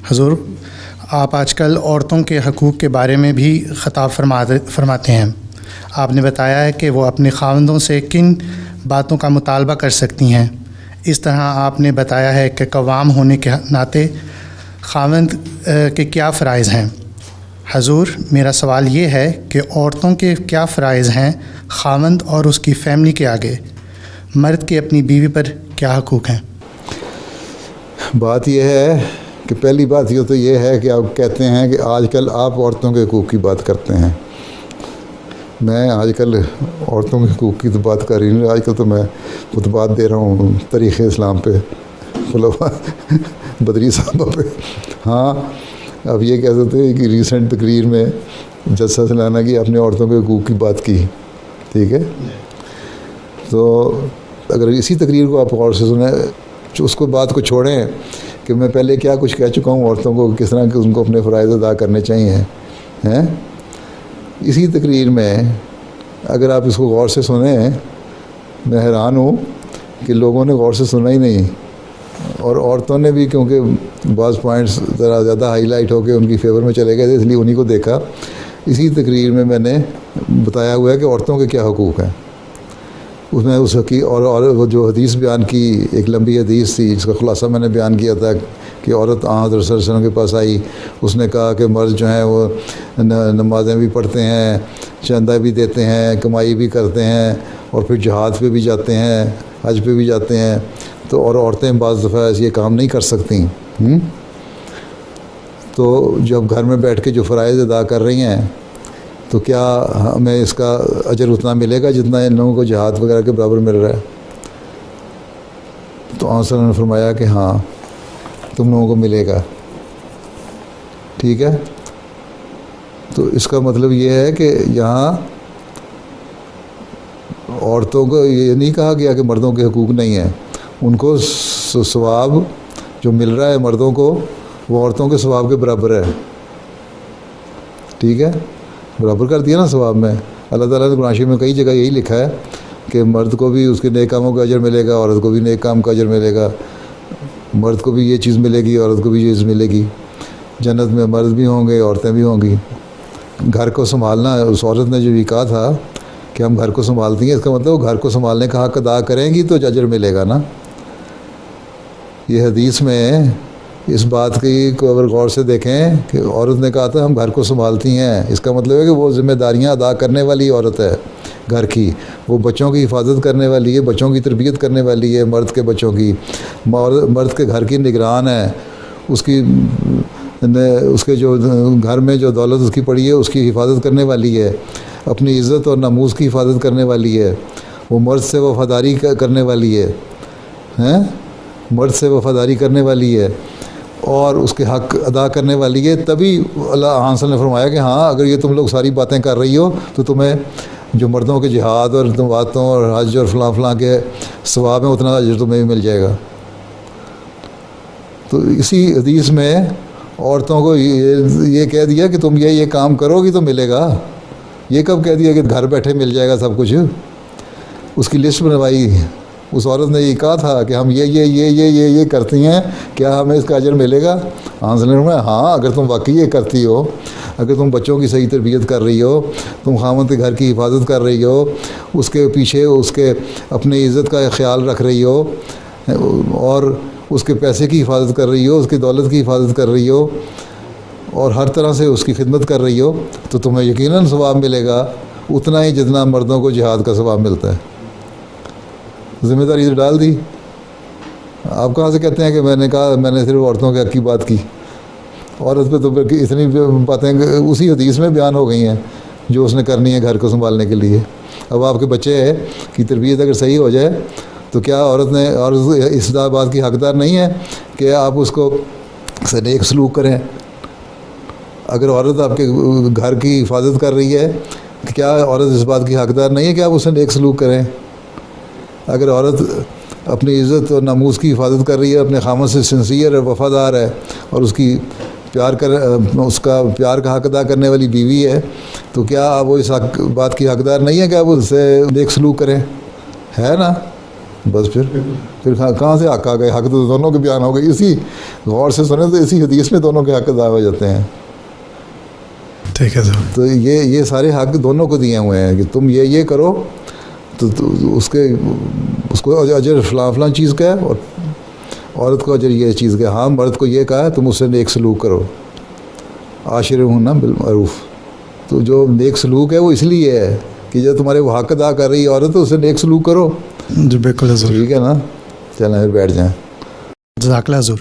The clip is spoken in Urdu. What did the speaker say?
حضور، آپ آج کل عورتوں کے حقوق کے بارے میں بھی خطاب فرماتے ہیں۔ آپ نے بتایا ہے کہ وہ اپنے خاوندوں سے کن باتوں کا مطالبہ کر سکتی ہیں۔ اس طرح آپ نے بتایا ہے کہ قوام ہونے کے ناطے خاوند کے کیا فرائض ہیں۔ حضور، میرا سوال یہ ہے کہ عورتوں کے کیا فرائض ہیں خاوند اور اس کی فیملی کے آگے؟ مرد کے اپنی بیوی پر کیا حقوق ہیں؟ بات یہ ہے کہ پہلی بات یہ تو یہ ہے کہ آپ کہتے ہیں کہ آج کل آپ عورتوں کے حقوق کی بات کرتے ہیں۔ میں آج کل عورتوں کے حقوق کی تو بات کر رہی ہوں، آج کل تو میں خطبات دے رہا ہوں تاریخ اسلام پہ، خلفاء بدری صاحبہ پہ۔ ہاں، اب یہ کہہ سکتے ہیں کہ ریسنٹ تقریر میں جج سلانہ کی اپنے عورتوں کے حقوق کی بات کی، ٹھیک ہے؟ تو اگر اسی تقریر کو آپ غور سے سنیں، اس کو بات کو چھوڑیں کہ میں پہلے کیا کچھ کہہ چکا ہوں عورتوں کو، کس طرح کہ ان کو اپنے فرائض ادا کرنے چاہیے ہیں، اسی تقریر میں اگر آپ اس کو غور سے سنیں، میں حیران ہوں کہ لوگوں نے غور سے سنا ہی نہیں، اور عورتوں نے بھی، کیونکہ بعض پوائنٹس ذرا زیادہ ہائی لائٹ ہو کے ان کی فیور میں چلے گئے تھے، اس لیے انہی کو دیکھا۔ اسی تقریر میں نے بتایا ہوا ہے کہ عورتوں کے کیا حقوق ہیں۔ اس میں اس کی اور وہ جو حدیث بیان کی، ایک لمبی حدیث تھی جس کا خلاصہ میں نے بیان کیا تھا کہ عورت حضرت صلی اللہ علیہ وسلم کے پاس آئی، اس نے کہا کہ مرد جو ہیں وہ نمازیں بھی پڑھتے ہیں، چندہ بھی دیتے ہیں، کمائی بھی کرتے ہیں، اور پھر جہاد پہ بھی جاتے ہیں، حج پہ بھی جاتے ہیں، تو اور عورتیں بعض دفعہ یہ کام نہیں کر سکتی۔ تو جب گھر میں بیٹھ کے جو فرائض ادا کر رہی ہیں، تو کیا ہمیں اس کا اجر اتنا ملے گا جتنا ان لوگوں کو جہاد وغیرہ کے برابر مل رہا ہے؟ تو آن صلی اللہ نے فرمایا کہ ہاں، تم لوگوں کو ملے گا، ٹھیک ہے؟ تو اس کا مطلب یہ ہے کہ یہاں عورتوں کو یہ نہیں کہا گیا کہ مردوں کے حقوق نہیں ہیں، ان کو ثواب جو مل رہا ہے مردوں کو وہ عورتوں کے ثواب کے برابر ہے، ٹھیک ہے؟ برابر کر دیا نا ثواب میں۔ اللہ تعالیٰ نے قرآن شریف میں کئی جگہ یہی لکھا ہے کہ مرد کو بھی اس کے نیک کاموں کا اجر ملے گا، عورت کو بھی نیک کام کا اجر ملے گا، مرد کو بھی یہ چیز ملے گی، عورت کو بھی یہ چیز ملے گی۔ جنت میں مرد بھی ہوں گے، عورتیں بھی ہوں گی۔ گھر کو سنبھالنا، اس عورت نے جو یہ کہا تھا کہ ہم گھر کو سنبھالتی ہیں، اس کا مطلب وہ گھر کو سنبھالنے کا حق ادا کریں گی تو اجر ملے گا نا۔ یہ حدیث میں اس بات کی کو اگر غور سے دیکھیں کہ عورت نے کہا تھا ہم گھر کو سنبھالتی ہیں، اس کا مطلب ہے کہ وہ ذمہ داریاں ادا کرنے والی عورت ہے گھر کی، وہ بچوں کی حفاظت کرنے والی ہے، بچوں کی تربیت کرنے والی ہے، مرد کے بچوں کی، مرد کے گھر کی نگران ہے، اس کے جو گھر میں جو دولت اس کی پڑی ہے اس کی حفاظت کرنے والی ہے، اپنی عزت اور ناموس کی حفاظت کرنے والی ہے، وہ مرد سے وفاداری کرنے والی ہے، مرد سے وفاداری کرنے والی ہے اور اس کے حق ادا کرنے والی ہے۔ تبھی اللہ صلی اللہ علیہ نے فرمایا کہ ہاں، اگر یہ تم لوگ ساری باتیں کر رہی ہو تو تمہیں جو مردوں کے جہاد اور باتوں اور حج اور فلاں فلاں کے ثواب میں اتنا اجر تمہیں بھی مل جائے گا۔ تو اسی حدیث میں عورتوں کو یہ کہہ دیا کہ تم یہ کام کرو گی تو ملے گا۔ یہ کب کہہ دیا کہ گھر بیٹھے مل جائے گا سب کچھ؟ اس کی لسٹ بنوائی۔ اس عورت نے یہ کہا تھا کہ ہم یہ کرتی ہیں، کیا ہمیں اس کا اجر ملے گا؟ ہاں، اگر تم واقعی یہ کرتی ہو، اگر تم بچوں کی صحیح تربیت کر رہی ہو، تم خاوند کے گھر کی حفاظت کر رہی ہو، اس کے پیچھے اس کے اپنی عزت کا خیال رکھ رہی ہو، اور اس کے پیسے کی حفاظت کر رہی ہو، اس کی دولت کی حفاظت کر رہی ہو، اور ہر طرح سے اس کی خدمت کر رہی ہو، تو تمہیں یقیناً ثواب ملے گا اتنا ہی جتنا مردوں کو جہاد کا ثواب ملتا ہے۔ ذمہ داری سے ڈال دی۔ آپ کہاں سے کہتے ہیں کہ میں نے کہا میں نے صرف عورتوں کے حق کی بات کی؟ عورت پہ تو اتنی باتیں اسی حدیث میں بیان ہو گئی ہیں جو اس نے کرنی ہے گھر کو سنبھالنے کے لیے۔ اب آپ کے بچے کی تربیت اگر صحیح ہو جائے تو کیا عورت اس بات کی حقدار نہیں ہے کہ آپ اس کو نیک سلوک کریں؟ اگر عورت آپ کے گھر کی حفاظت کر رہی ہے تو کیا عورت اس بات کی حقدار نہیں ہے کہ آپ اسے نیک سلوک کریں؟ اگر عورت اپنی عزت اور ناموس کی حفاظت کر رہی ہے، اپنے خامد سے سنسیئر اور وفادار ہے، اور اس کا پیار کا حق ادا کرنے والی بیوی ہے، تو کیا وہ اس بات کی حقدار نہیں ہے کہ آپ اس سے نیک سلوک کریں؟ ہے نا؟ بس پھر کہاں سے حق آ گئے؟ حق تو دونوں کے بیان ہو گئے. اسی غور سے سنیں تو اسی حدیث میں دونوں کے حق ادا ہو جاتے ہیں. ٹھیک ہے سر. تو یہ سارے حق دونوں کو دیے ہوئے ہیں کہ تم یہ کرو تو اس کو اجر فلاں چیز کا ہے اور عورت کو اجر یہ چیز کا ہے. ہاں مرد کو یہ کہا ہے تم اس سے نیک سلوک کرو، عاشرہن بالمعروف. تو جو نیک سلوک ہے وہ اس لیے ہے کہ جب تمہارے وہ حق ادا کر رہی عورت تو اسے نیک سلوک کرو. جی بالکل حضور. ٹھیک ہے نا، چلیں پھر بیٹھ جائیں. جزاک اللہ حضور.